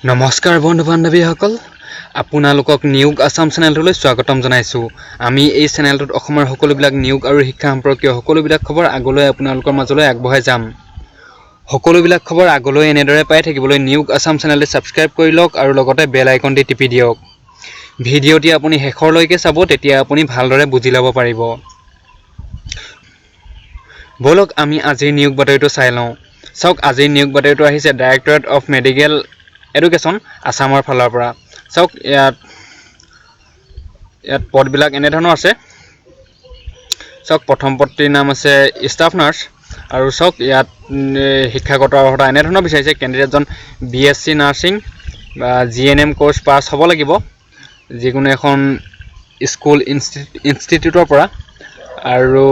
নমস্কাৰ বন্ধু বান্ধৱীসকল আপোনালোকক নিয়োগ আসাম চেনেলটোলৈ স্বাগতম জনাইছো আমি এই চেনেলটোত অসমৰ সকলোবিলাক নিয়োগ আৰু শিক্ষা সম্পৰ্কীয় সকলোবিলাক খবৰ আগলৈ আপোনালোকৰ মাজলৈ আগবঢ়াই যাম সকলোবিলাক খবৰ আগলৈ এনেদৰে পাই থাকিবলৈ নিয়োগ আসাম চেনেলটো সাবস্ক্ৰাইব কৰি লওক আৰু লগতে বেল আইকনটি টিপি দিয়ক ভিডিঅ'টি আপুনি শেষৰলৈকে চাব তেতিয়া আপুনি ভালদৰে বুজি ল'ব পাৰিব বলক আমি আজিৰ নিয়োগ বাতৰিটো চাই লওঁ চাওক আজিৰ নিয়োগ বাতৰিটো আহিছে ডাইৰেক্টৰেট অফ মেডিকেল এডুকেশ্যন আসামৰ ফালৰ পৰা চাওক ইয়াত পদবিলাক এনে ধৰণৰ আছে চাওক প্ৰথম পদটিৰ নাম আছে ষ্টাফ নাৰ্ছ আৰু চাওক ইয়াত শিক্ষাগত অৰ্হতা এনে ধৰণৰ বিচাৰিছে কেণ্ডিডেটজন BSc নাৰ্ছিং বা GNM কোৰ্স পাছ হ'ব লাগিব যিকোনো এখন স্কুল ইনষ্টিটিউটৰ পৰা আৰু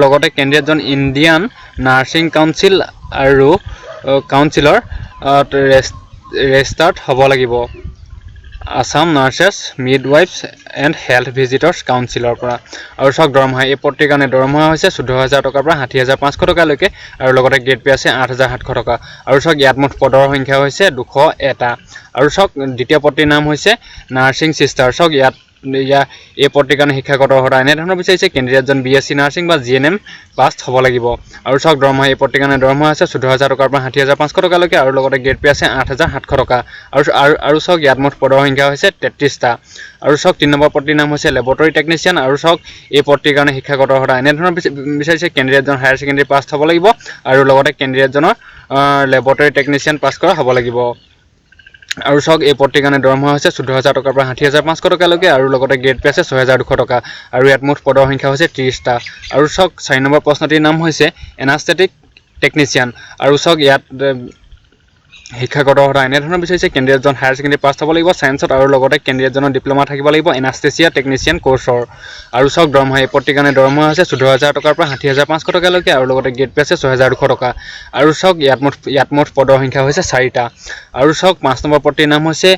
লগতে কেণ্ডিডেটজন ইণ্ডিয়ান নাৰ্ছিং কাউন্সিল আৰু কাউন্সিলৰ ৰেজিষ্টাৰ্ড হ'ব লাগিব Assam nurses midwives and health visitors কাউন্সিলৰ পৰা আৰু চাওক দৰমহা এই পদটিৰ কাৰণে দৰমহা হৈছে 14000 টকাৰ পৰা 60500 টকালৈকে আৰু লগতে গ্ৰেড পে আছে 8700 টকা আৰু চাওক ইয়াত মুঠ পদৰ সংখ্যা হৈছে 201টা আৰু চাওক দ্বিতীয় পদটিৰ নাম হৈছে নাৰ্ছিং সিস্টাৰ চাওক ইয়াত এই পদটিৰ কাৰণে শিক্ষাগত অৰ্হতা এনে ধৰণৰ বিচাৰিছে কেণ্ডিডেটজন BSc নাৰ্ছিং বা GNM পাছ হ'ব লাগিব আৰু চাওক দৰমহা এই পদটিৰ কাৰণে দৰমহা আছে 14000 টকাৰ পৰা 60500 টকালৈকে আৰু লগতে গ্ৰেড পে আছে 8700 টকা আৰু চাওক ইয়াত মুঠ পদৰ সংখ্যা হৈছে 33টা আৰু চাওক 3 নম্বৰ পদটিৰ নাম হৈছে লেবৰেটৰী টেকনিচিয়ান আৰু চাওক এই পদটিৰ কাৰণে শিক্ষাগত অৰ্হতা এনে ধৰণৰ বিচাৰিছে কেণ্ডিডেটজন হায়াৰ সেকেন্ডাৰী পাছ হ'ব লাগিব আৰু লগতে কেণ্ডিডেটজনৰ লেবৰেটৰী টেকনিচিয়ান পাছ কৰা হ'ব লাগিব আৰু চাওক এই পদটিৰ কাৰণে দৰমহা হৈছে 14000 টকাৰ পৰা 60500 টকালৈকে আৰু লগতে গ্ৰেড পে আছে 6200 টকা আৰু ইয়াত মুঠ পদৰ সংখ্যা হৈছে 30টা আৰু চাওক 4 নম্বৰ প্ৰশ্নটিৰ নাম হৈছে এনাস্থেটিক টেকনিচিয়ান আৰু চাওক ইয়াত শিক্ষাগত অৰ্হতা এনে ধৰণৰ বিচাৰিছে কেণ্ডিডেটজন হায়াৰ সেকেন্ডাৰী পাছ হ'ব লাগিব সায়েন্সত আৰু লগতে কেণ্ডিডেটজনৰ ডিপ্লোমা থাকিব লাগিব এনাস্থেচিয়া টেকনিচিয়ান কোৰ্সৰ আৰু চাওক দৰমহা এই পদটিৰ কাৰণে দৰমহা হৈছে 14000 টকাৰ পৰা 60500 টকালৈকে আৰু লগতে গ্ৰেড পে আছে 6200 টকা আৰু চাওক ইয়াত মুঠ পদৰ সংখ্যা হৈছে 4টা আৰু চাওক 5 নম্বৰ পদটিৰ নাম হৈছে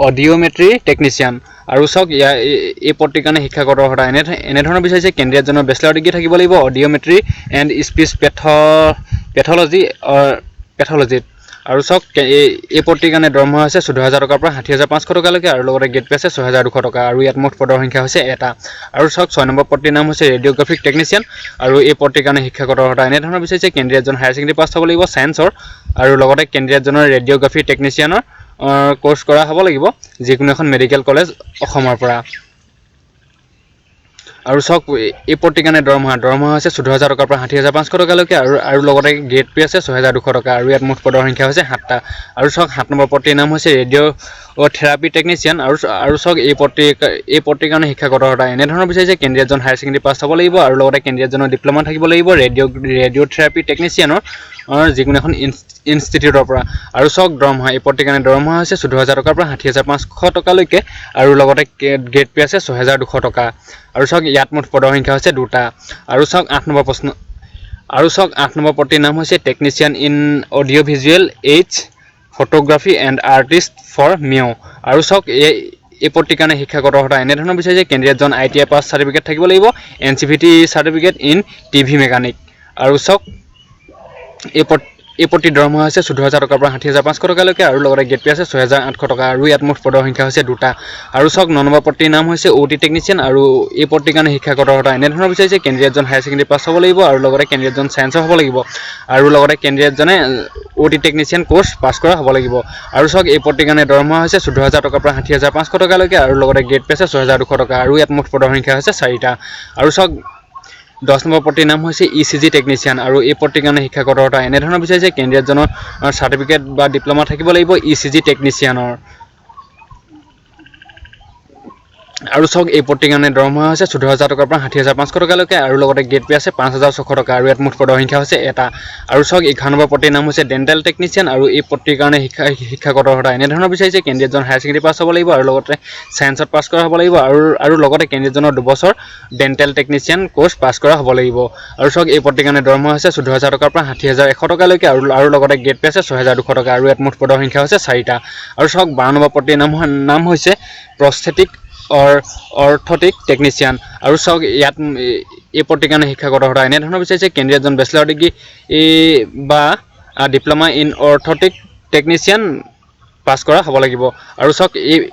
অডিওমেট্ৰি টেকনিচিয়ান আৰু চাওক এই পদটিৰ কাৰণে শিক্ষাগত অৰ্হতা এনে ধৰণৰ বিচাৰিছে কেণ্ডিডেটজনৰ বেচেলৰ ডিগ্ৰী থাকিব লাগিব অডিওমেট্ৰি এণ্ড স্পীচ পেথলজিত আৰু চাওক এই পদটিৰ কাৰণে দৰমহা হৈছে 14000 টকাৰ পৰা 60500 টকালৈকে আৰু লগতে গ্ৰেড পে আছে 6200 টকা আৰু ইয়াত মুঠ পদৰ সংখ্যা হৈছে এটা আৰু চাওক 6 নম্বৰ পদটিৰ নাম হৈছে ৰেডিঅ'গ্ৰাফিক টেকনিচিয়ান আৰু এই পদটিৰ কাৰণে শিক্ষাগত অৰ্হতা এনে ধৰণৰ বিচাৰিছে কেণ্ডিডেটজন হায়াৰ সেকেন্ডাৰী পাছ হ'ব লাগিব সায়েন্সৰ আৰু লগতে কেণ্ডিডেটজনৰ ৰেডিঅ'গ্ৰাফি টেকনিচিয়ানৰ কোৰ্স কৰা হ'ব লাগিব যিকোনো এখন মেডিকেল কলেজ অসমৰ পৰা আৰু চাওক এই পদটিৰ কাৰণে দৰমহা হৈছে 14000 টকাৰ পৰা 60500 টকালৈকে আৰু লগতে গ্ৰেড পে আছে 6200 টকা আৰু ইয়াত মুঠ পদৰ সংখ্যা হৈছে 7টা আৰু চাওক 7 নম্বৰ পদটিৰ নাম হৈছে ৰেডিঅ'থেৰাপি টেকনিচিয়ান আৰু চাওক এই পদটিৰ কাৰণে শিক্ষাগত অৰ্হতা এনে ধৰণৰ বিচাৰিছে কেণ্ডিডেটজন হায়াৰ সেকেন্ডাৰী পাছ হ'ব লাগিব আৰু লগতে কেণ্ডিডেটজনৰ ডিপ্লোমা থাকিব লাগিব ৰেডিঅ'থেৰাপি টেকনিচিয়ানৰ যিকোনো এখন ইনষ্টিটিউটৰ পৰা আৰু চাওক দৰমহা এই পদটিৰ কাৰণে দৰমহা হৈছে 14000 টকাৰ পৰা 60500 টকালৈকে আৰু লগতে গ্ৰেড পে আছে 6200 টকা আৰু চাওক ইয়াত মুঠ পদৰ সংখ্যা হৈছে 2টা আৰু চাওক 8 নম্বৰ প্ৰশ্ন আৰু চাওক 8 নম্বৰ পদটিৰ নাম হৈছে technician in audio' visual aids photography and artist for মিও আৰু চাওক এই পদটিৰ কাৰণে শিক্ষাগত অৰ্হতা এনে ধৰণৰ বিচাৰিছে কেণ্ডিডেটজন ITI পাছ চাৰ্টিফিকেট থাকিব লাগিব NCVT certificate in TV mechanic আৰু চাওক এই পদটিৰ দৰমহা হৈছে 14000 টকাৰ পৰা 60500 টকালৈকে আৰু লগতে গ্ৰেড পে আছে 6800 টকা আৰু ইয়াত মুঠ পদৰ সংখ্যা হৈছে 2টা আৰু চাওক 9 নম্বৰ পদটিৰ নাম হৈছে OT টেকনিচিয়ান আৰু এই পদটিৰ কাৰণে শিক্ষাগত অৰ্হতা এনে ধৰণৰ বিচাৰিছে কেণ্ডিডেটজন হায়াৰ সেকেন্ডাৰী পাছ হ'ব লাগিব আৰু লগতে কেণ্ডিডেটজন সায়েন্সৰ হ'ব লাগিব আৰু লগতে কেণ্ডিডেটজনে OT টেকনিচিয়ান কোৰ্স পাছ কৰা হ'ব লাগিব আৰু চাওক এই পদটিৰ কাৰণে দৰমহা হৈছে 14000 টকাৰ পৰা 60500 টকালৈকে আৰু লগতে গ্ৰেড পে আছে 6200 টকা আৰু ইয়াত মুঠ পদৰ সংখ্যা হৈছে 4টা আৰু চাওক 10 নম্বৰ পদটিৰ নাম হৈছে ECG টেকনিচিয়ান আৰু এই পদটিৰ কাৰণে শিক্ষাগত অৰ্হতা এনে ধৰণৰ বিচাৰিছে কেণ্ডিডেটজনৰ চাৰ্টিফিকেট বা ডিপ্লোমা থাকিব লাগিব ECG টেকনিচিয়ানৰ আৰু চাওক এই পদটিৰ কাৰণে দৰমহা হৈছে 14000 টকাৰ পৰা 60500 টকালৈকে আৰু লগতে গ্ৰেড পে আছে 5600 টকা আৰু ইয়াত মুঠ পদৰ সংখ্যা হৈছে এটা আৰু চাওক 11 নম্বৰ পদটিৰ নাম হৈছে ডেণ্টেল টেকনিচিয়ান আৰু এই পদটিৰ কাৰণে শিক্ষাগত অৰ্হতা এনে ধৰণৰ বিচাৰিছে কেণ্ডিডেটজন হায়াৰ সেকেন্ডাৰী পাছ হ'ব লাগিব আৰু লগতে সায়েন্সত পাছ কৰা হ'ব লাগিব আৰু লগতে কেণ্ডিডেটজনৰ 2 বছৰ ডেণ্টেল টেকনিচিয়ান কোৰ্স পাছ কৰা হ'ব লাগিব আৰু চাওক এই পদটিৰ কাৰণে দৰমহা হৈছে 14000 টকাৰ পৰা 60100 টকালৈকে আৰু লগতে গ্ৰেড পে আছে 6200 টকা আৰু ইয়াত মুঠ পদৰ সংখ্যা হৈছে 4টা আৰু চাওক 12 নম্বৰ পদটিৰ নাম হৈছে প্ৰস্থেটিক অৰ্থটিক টেকনিচিয়ান আৰু চাওক এই পদটিৰ কাৰণে শিক্ষাগত অৰ্হতা এনেধৰণৰ বিচাৰিছে কেণ্ডিডেট জন বেচেলৰ ডিগ্ৰী বা ডিপ্লোমা ইন অৰ্থোটিক টেকনিচিয়ান পাছ কৰা হ'ব লাগিব আৰু সক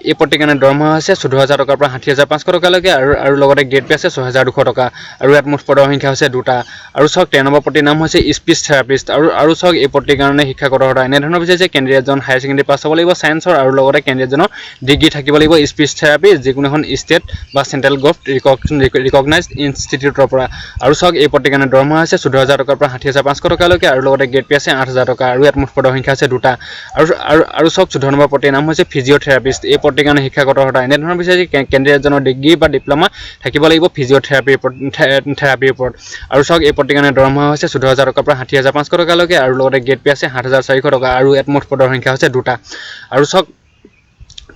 এই পদটিৰ কাৰণে দৰমহা হৈছে 14000 টকাৰ পৰা 60500 টকালৈকে আৰু লগতে গ্ৰেড পে আছে 6200 টকা আৰু ইয়াত মুঠ পদৰ সংখ্যা হৈছে দুটা আৰু সক 13 নম্বৰ পদটিৰ নাম হৈছে স্পীচ থেৰাপিষ্ট আৰু সক এই পদটিৰ কাৰণে শিক্ষাগত অৰ্হতা এনেধৰণৰ বিচাৰিছে কেণ্ডিডেট জন হায়াৰ সেকেন্ডাৰী পাছ হ'ব লাগিব সায়েন্সৰ আৰু লগতে কেণ্ডিডেট জনৰ ডিগ্ৰী থাকিব লাগিব স্পীচ থেৰাপি যিকোনো এখন ষ্টেট বা সেন্ট্ৰেল গভৰ্নমেণ্ট ৰিকগনাইজড ইনষ্টিটিউটৰ পৰা আৰু সক এই পদটিৰ কাৰণে দৰমহা হৈছে 14000 টকাৰ পৰা 60500 টকালৈকে আৰু লগতে গ্ৰেড পে আছে 8000 টকা আৰু ইয়াত মুঠ পদৰ সংখ্যা আছে দুটা আৰু সক 14 নম্বৰ পদটিৰ নাম হৈছে ফিজিঅথেৰাপিষ্ট এই পদটিৰ কাৰণে শিক্ষাগত অৰ্হতা এনেধৰণৰ বিচাৰিছে কেণ্ডিডেট জনৰ ডিগ্ৰী বা ডিপ্লোমা থাকিব লাগিব ফিজিঅথেৰাপিৰ ওপৰত আৰু সক এই পদটিৰ কাৰণে দৰমহা হৈছে 14000 টকাৰ পৰা 60500 টকালৈকে আৰু লগতে গ্ৰেড পে আছে 7400 টকা আৰু ইয়াত মুঠ পদৰ সংখ্যা হৈছে দুটা আৰু সক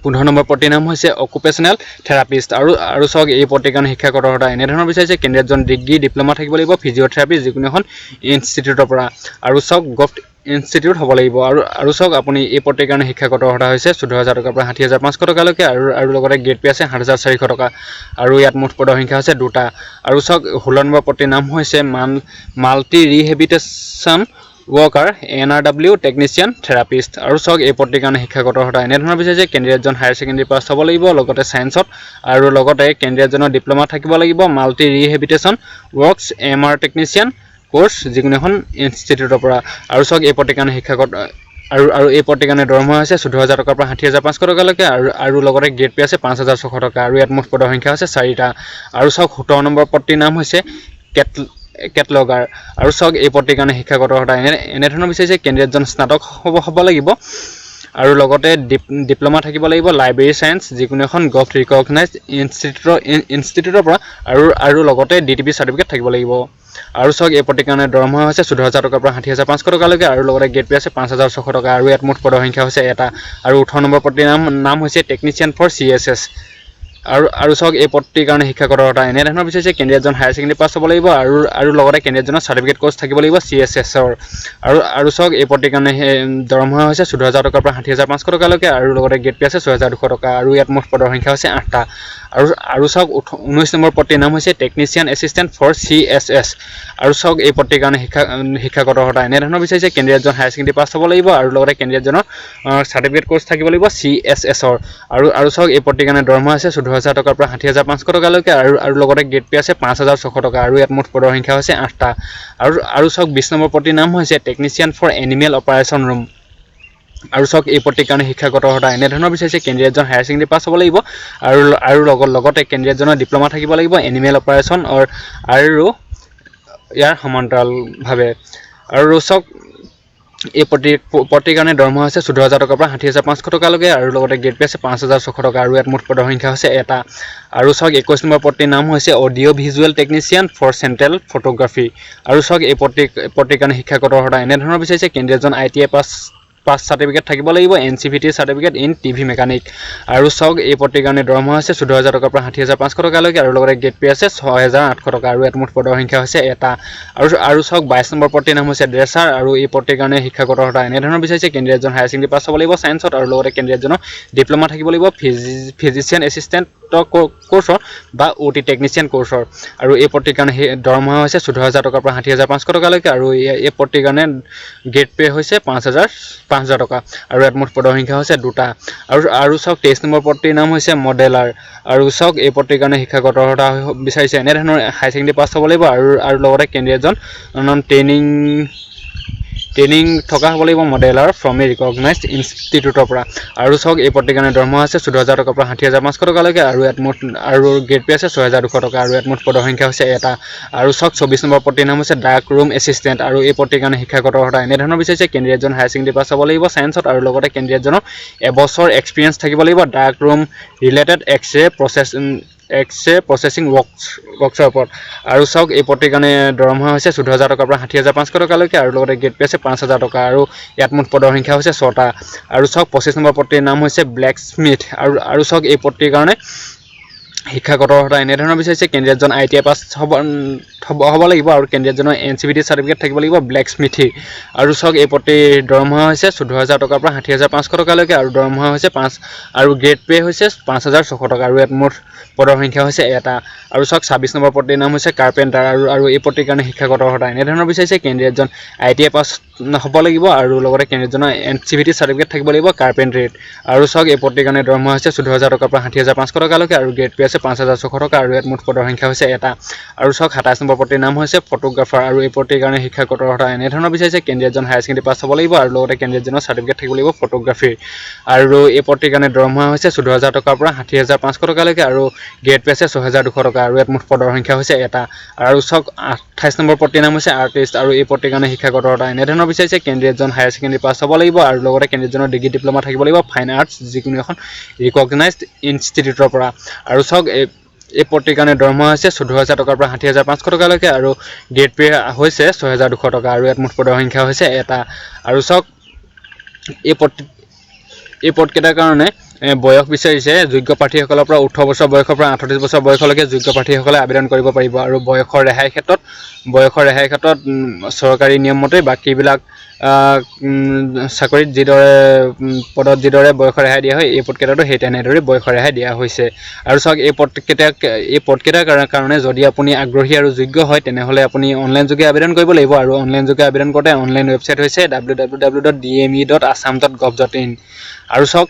15 নম্বৰ পদটিৰ নাম হৈছে অকুপেশ্যনেল থেৰাপিষ্ট আৰু সক এই পদটিৰ কাৰণে শিক্ষাগত অৰ্হতা এনেধৰণৰ বিচাৰিছে কেণ্ডিডেট জন ডিগ্ৰী ডিপ্লোমা থাকিব লাগিব ফিজিঅথেৰাপি যিকোনো এখন ইনষ্টিটিউটৰ পৰা আৰু সক govt ইনষ্টিটিউট হ'ব লাগিব আৰু সক আপুনি এই পদটিৰ কাৰণে শিক্ষাগত অৰ্হতা হৈছে 14000 টকাৰ পৰা 60500 টকালৈকে আৰু লগতে গ্ৰেড পে আছে 7400 টকা আৰু ইয়াত মুঠ পদৰ সংখ্যা হৈছে দুটা আৰু সক 16 নম্বৰ পদটিৰ নাম হৈছে multi rehabilitation worker NRW technician therapist আৰু সক এই পদটিৰ কাৰণে শিক্ষাগত অৰ্হতা এনেধৰণৰ বিচাৰিছে কেণ্ডিডেট জন হায়াৰ সেকেন্ডাৰী পাছ হ'ব লাগিব লগতে সায়েন্সত আৰু লগতে কেণ্ডিডেট জনৰ ডিপ্লোমা থাকিব লাগিব multi rehabilitation works MR technician course যিকোনো এখন ইনষ্টিটিউটৰ পৰা আৰু সক এই পদটিৰ কাৰণে শিক্ষাগত আৰু এই পদটিৰ কাৰণে দৰমহা হৈছে 14000 টকাৰ পৰা 60500 টকালৈকে আৰু লগতে গ্ৰেড পে আছে 5600 টকা আৰু ইয়াত মুঠ পদৰ সংখ্যা আছে 4টা আৰু সক 17 নম্বৰ পদটিৰ নাম হৈছে কেটলগাৰ আৰু সক এই পদটিৰ কাৰণে শিক্ষাগত অৰ্হতা এনেধৰণৰ বিচাৰিছে কেণ্ডিডেট জন স্নাতক হ'ব লাগিব আৰু লগতে ডিপ্লোমা থাকিব লাগিব লাইব্ৰেৰী সায়েন্স যিকোনো এখন govt ৰিকগনাইজড ইনষ্টিটিউটৰ পৰা আৰু লগতে DTP সাৰ্টিফিকেট থাকিব লাগিব আৰু সক এই পদটিৰ কাৰণে দৰমহা হৈছে 14000 টকাৰ পৰা 60500 টকালৈকে আৰু লগতে গ্ৰেড পে আছে 5600 টকা আৰু ইয়াত মুঠ পদৰ সংখ্যা হৈছে এটা আৰু 18 নম্বৰ পদটিৰ নাম হৈছে টেকনিচিয়ান ফৰ CSS আৰু সক এই পদটিৰ কাৰণে শিক্ষাগত অৰ্হতা এনেধৰণৰ বিচাৰিছে কেণ্ডিডেট জন হায়াৰ সেকেন্ডাৰী পাছ হ'ব লাগিব আৰু লগতে কেণ্ডিডেট জনৰ সাৰ্টিফিকেট কোৰ্স থাকিব লাগিব CSSৰ আৰু সক এই পদটিৰ কাৰণে দৰমহা হৈছে 14000 টকাৰ পৰা 60500 টকালৈকে আৰু লগতে গ্ৰেড পে আছে 6200 টকা আৰু ইয়াত মুঠ পদৰ সংখ্যা হৈছে 8টা আৰু সক 19 নম্বৰ পদটিৰ নাম হৈছে টেকনিচিয়ান এছিষ্টেণ্ট ফৰ CSS আৰু সক এই পদটিৰ কাৰণে শিক্ষাগত অৰ্হতা এনেধৰণৰ বিচাৰিছে কেণ্ডিডেট জন হায়াৰ সেকেন্ডাৰী পাছ হ'ব লাগিব আৰু লগতে কেণ্ডিডেট জনৰ সাৰ্টিফিকেট কোৰ্স থাকিব লাগিব CSSৰ আৰু সক এই পদটিৰ কাৰণে দৰমহা আছে 14000 টকাৰ পৰা 60500 টকালৈকে আৰু লগতে গ্ৰেড পে আছে 5600 টকা আৰু ইয়াত মুঠ পদৰ সংখ্যা হৈছে 8টা আৰু সক 20 নম্বৰ পদটিৰ নাম হৈছে technician for animal operation room আৰু সক এই পদটিৰ কাৰণে শিক্ষাগত অৰ্হতা এনেধৰণৰ বিচাৰিছে কেণ্ডিডেট জন হায়াৰ সেকেন্ডাৰী পাছ হ'ব লাগিব আৰু লগতে কেণ্ডিডেট জনৰ ডিপ্লোমা থাকিব লাগিব এনিমেল অপাৰেশ্যন আৰু ইয়াৰ সমান্তৰালভাৱে আৰু সক এই পদটিৰ কাৰণে দৰমহা হৈছে 14000 টকাৰ পৰা 60500 টকালৈকে আৰু লগতে গ্ৰেড পে আছে 5600 টকা আৰু ইয়াত মুঠ পদৰ সংখ্যা হৈছে এটা আৰু সক 21 নম্বৰ পদটিৰ নাম হৈছে audio' visual technician for central photography আৰু সক এই পদটিৰ কাৰণে শিক্ষাগত অৰ্হতা এনেধৰণৰ বিচাৰিছে কেণ্ডিডেট জন ITI পাছ সাৰ্টিফিকেট থাকিব লাগিব NCVT certificate in TV mechanic আৰু সক এই পদটিৰ কাৰণে দৰমহা হৈছে 14000 টকাৰ পৰা 60500 টকালৈকে আৰু লগতে গ্ৰেড পে আছে 6800 টকা আৰু ইয়াত মুঠ পদৰ সংখ্যা হৈছে এটা আৰু সক 22 নম্বৰ পদটিৰ নাম হৈছে ড্ৰেছাৰ আৰু এই পদটিৰ কাৰণে শিক্ষাগত অৰ্হতা এনেধৰণৰ বিচাৰিছে কেণ্ডিডেট জন হায়াৰ সেকেন্ডাৰী পাছ হ'ব লাগিব সায়েন্সত আৰু লগতে কেণ্ডিডেট জনৰ ডিপ্লোমা থাকিব লাগিব ফিজিচিয়ান এছিষ্টেণ্ট কোৰ্সৰ বা OT টেকনিচিয়ান কোৰ্সৰ আৰু এই পদটিৰ কাৰণে দৰমহা হৈছে 14000 টকাৰ পৰা 60500 টকালৈকে আৰু এই পদটিৰ কাৰণে গ্ৰেড পে হৈছে 5000 টকা আৰু ইয়াত মুঠ পদৰ সংখ্যা হৈছে দুটা আৰু সক 23 নম্বৰ পদটিৰ নাম হৈছে মডেলাৰ আৰু সক এই পদটিৰ কাৰণে শিক্ষাগত অৰ্হতা বিচাৰিছে এনেধৰণৰ হায়াৰ সেকেন্ডাৰী পাছ হ'ব লাগিব আৰু লগতে কেণ্ডিডেট জন ট্ৰেইনিং থকা হ'ব লাগিব মডেলাৰ ফ্ৰম এ ৰিকগনাইজড ইনষ্টিটিউটৰ পৰা আৰু সক এই পদটিৰ কাৰণে দৰমহা আছে 14000 টকাৰ পৰা 60500 টকালৈকে আৰু ইয়াত মুঠ আৰু গ্ৰেড পে আছে 6200 টকা আৰু ইয়াত মুঠ পদৰ সংখ্যা হৈছে এটা আৰু সক 24 নম্বৰ পদটিৰ নাম হৈছে ডাৰ্ক ৰুম এছিষ্টেণ্ট আৰু এই পদটিৰ কাৰণে শিক্ষাগত অৰ্হতা এনেধৰণৰ বিচাৰিছে কেণ্ডিডেট জন হায়াৰ সেকেন্ডাৰী পাছ হ'ব লাগিব সায়েন্সত আৰু লগতে কেণ্ডিডেট জনৰ এবছৰ এক্সপিৰিয়েঞ্চ থাকিব লাগিব dark room related X-ray processing ৱৰ্কছৰ ওপৰত আৰু সক এই পদটিৰ কাৰণে দৰমহা হৈছে 14000 টকাৰ পৰা 60500 টকালৈকে আৰু লগতে গ্ৰেড পে আছে 5000 টকা আৰু ইয়াত মুঠ পদৰ সংখ্যা হৈছে 6টা আৰু সক 25 নম্বৰ পদটিৰ নাম হৈছে ব্লেক স্মিথ আৰু সক এই পদটিৰ কাৰণে শিক্ষাগত অৰ্হতা এনেধৰণৰ বিচাৰিছে কেণ্ডিডেটজন ITI পাছ হ'ব লাগিব আৰু কেণ্ডিডেটজনৰ NCVT চাৰ্টিফিকেট থাকিব লাগিব ব্লেক স্মিথি আৰু চাওক এই প্ৰতি দৰমহা হৈছে 14000 টকাৰ পৰা 60500 টকালৈকে আৰু দৰমহা হৈছে 5 আৰু গ্ৰেড পে হৈছে 5600 টকা আৰু ইয়াত মুঠ পদৰ সংখ্যা হৈছে এটা আৰু চাওক 26 নম্বৰ পদৰ নাম হৈছে কাৰ্পেণ্টাৰ আৰু এই পদৰ কাৰণে শিক্ষাগত অৰ্হতা এনেধৰণৰ বিচাৰিছে কেণ্ডিডেটজন ITI পাছ হ'ব লাগিব আৰু লগতে কেণ্ডিডেটজনৰ NCVT চাৰ্টিফিকেট থাকিব লাগিব কাৰ্পেণ্ট্ৰিত আৰু চাওক এই পদৰ কাৰণে দৰমহা হৈছে 14000 টকাৰ পৰা 60500 টকালৈকে আৰু গ্ৰেড পে আছে 5600 টকা আৰু ইয়াত মুঠ পদৰ সংখ্যা হৈছে এটা আৰু চাওক 27 নম্বৰ পদৰ নাম হৈছে ফটোগ্ৰাফাৰ আৰু এই পদৰ কাৰণে শিক্ষাগত অৰ্হতা এনেধৰণৰ বিচাৰিছে কেণ্ডিডেটজন হায়াৰ সেকেন্ডাৰী পাছ হ'ব লাগিব আৰু লগতে কেণ্ডিডেটজনৰ চাৰ্টিফিকেট থাকিব লাগিব ফটোগ্ৰাফিৰ আৰু এই পদৰ কাৰণে দৰমহা হৈছে 14000 টকাৰ পৰা 60500 টকালৈকে আৰু গ্ৰেড পে আছে 6200 টকা আৰু ইয়াত মুঠ পদৰ সংখ্যা হৈছে এটা আৰু চাওক 28 নম্বৰ পদৰ নাম হৈছে আৰ্টিষ্ট আৰু এই পদৰ কাৰণে শিক্ষাগত অৰ্হতা এনেধৰণৰ বিচাৰিছে কেণ্ডিডেটজন হায়াৰ সেকেন্ডাৰী পাছ হ'ব লাগিব আৰু লগতে কেণ্ডিডেটজনৰ ডিগ্ৰী ডিপ্ল'মা থাকিব লাগিব ফাইন আৰ্টছ যিকোনো এখন ৰিকগনাইজড ইনষ্টিটিউটৰ পৰা আৰু চাওক এই পদৰ কাৰণে দৰমহা হৈছে 14000 টকাৰ পৰা 60500 টকালৈকে আৰু গ্ৰেড পে হৈছে 6200 টকা আৰু ইয়াত মুঠ পদৰ সংখ্যা হৈছে এটা আৰু চাওক এই পদকেইটাৰ কাৰণে বয়স বিচাৰিছে যোগ্য প্ৰাৰ্থীসকলৰ পৰা 18 বছৰ বয়সৰ পৰা 38 বছৰ বয়সলৈকে যোগ্য প্ৰাৰ্থীসকলে আবেদন কৰিব পাৰিব আৰু বয়সৰ ৰেহাই ক্ষেত্ৰত চৰকাৰী নিয়ম মতে বাকীবিলাক চাকৰিত যিদৰে পদত যিদৰে বয়সৰ ৰেহাই দিয়া হয় এই পদকেইটাতো সেই তেনেদৰে বয়সৰ ৰেহাই দিয়া হৈছে আৰু চাওক এই পদকেইটাৰ কাৰণে যদি আপুনি আগ্ৰহী আৰু যোগ্য হয় তেনেহ'লে আপুনি অনলাইন যোগে আবেদন কৰিব লাগিব আৰু অনলাইন যোগে আবেদন কৰোঁতে অনলাইন ৱেবছাইট হৈছে www.dme.assam.govt.in আৰু চাওক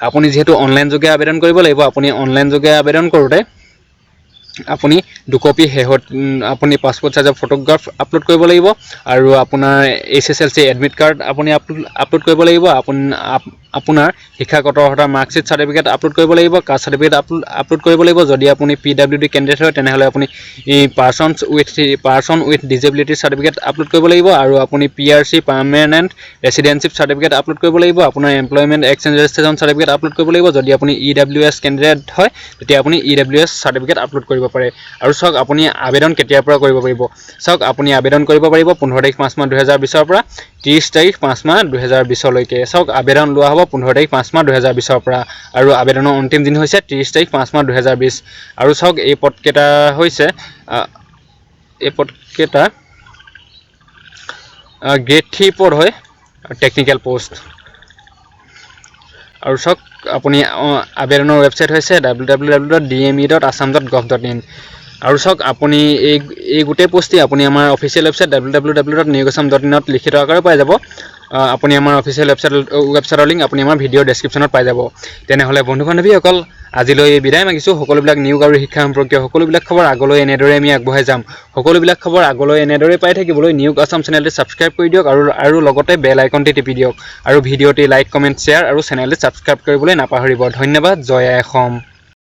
আপুনি যেহেতু অনলাইন যোগে আবেদন কৰিব লাগিব আপুনি অনলাইন যোগে আবেদন কৰোঁতে আপুনি 2 কপি আপুনি পাছপোৰ্ট সাইজৰ ফটোগ্ৰাফ আপলোড কৰিব লাগিব আৰু আপোনাৰ SSLC এডমিট কাৰ্ড আপুনি আপলোড কৰিব লাগিব আপোনাৰ শিক্ষাগত অৰ্হতাৰ মাৰ্কশ্বিট চাৰ্টিফিকেট আপলোড কৰিব লাগিব কাষ্ট চাৰ্টিফিকেট আপলোড কৰিব লাগিব যদি আপুনি PWD কেণ্ডিডেট হয় তেনেহ'লে আপুনি person with disability certificate upload কৰিব লাগিব আৰু আপুনি PRC পাৰ্মানেণ্ট ৰেচিডেন্সিপ চাৰ্টিফিকেট আপলোড কৰিব লাগিব আপোনাৰ employment exchange registration certificate upload কৰিব লাগিব যদি আপুনি EWS কেণ্ডিডেট হয় তেতিয়া আপুনি EWS চাৰ্টিফিকেট আপলোড কৰিব পাৰে আৰু চাওক আপুনি আবেদন কেতিয়াৰ পৰা কৰিব পাৰিব চাওক আপুনি আবেদন কৰিব পাৰিব 15 তাৰিখ 5 মাহ 2020 ৰ পৰা 30 তাৰিখ 5 মাহ 2020 লৈকে চাওক আবেদন লোৱা হ'ব 15 তাৰিখ 5 মাহ 2020 ৰ পৰা আৰু আবেদনৰ অন্তিম দিন হৈছে 30 তাৰিখ 5 মাহ 2020 আৰু চাওক এই পদকেইটা হৈছে গ্ৰেড 3 পদ হয় টেকনিক্যাল পোষ্ট আৰু চাওক আপুনি আবেদনৰ ৱেবছাইট হৈছে www.dme.assam.gov.in আৰু চাওক আপুনি এই গোটেই পোষ্টটি আপুনি আমাৰ অফিচিয়েল ৱেবছাইট www.niyugassam.in ত লিখিত আকাৰে পাই যাব আপুনি আমাৰ অফিচিয়েল ৱেবছাইটৰ লিংক আপুনি আমাৰ ভিডিঅ' ডেছক্ৰিপশ্যনত পাই যাব তেনেহ'লে বন্ধু বান্ধৱীসকল আজিলৈ বিদায় মাগিছোঁ সকলোবিলাক নিয়োগ আৰু শিক্ষা সম্পৰ্কীয় সকলোবিলাক খবৰ আগলৈ এনেদৰে আমি আগবঢ়াই যাম সকলোবিলাক খবৰ আগলৈ এনেদৰে পাই থাকিবলৈ নিয়োগ আসাম চেনেলটি ছাবস্ক্ৰাইব কৰি দিয়ক আৰু লগতে বেল আইকনটি টিপি দিয়ক আৰু ভিডিঅ'টি লাইক কমেণ্ট শ্বেয়াৰ আৰু চেনেলটি ছাবস্ক্ৰাইব কৰিবলৈ নাপাহৰিব ধন্যবাদ জয় অসম।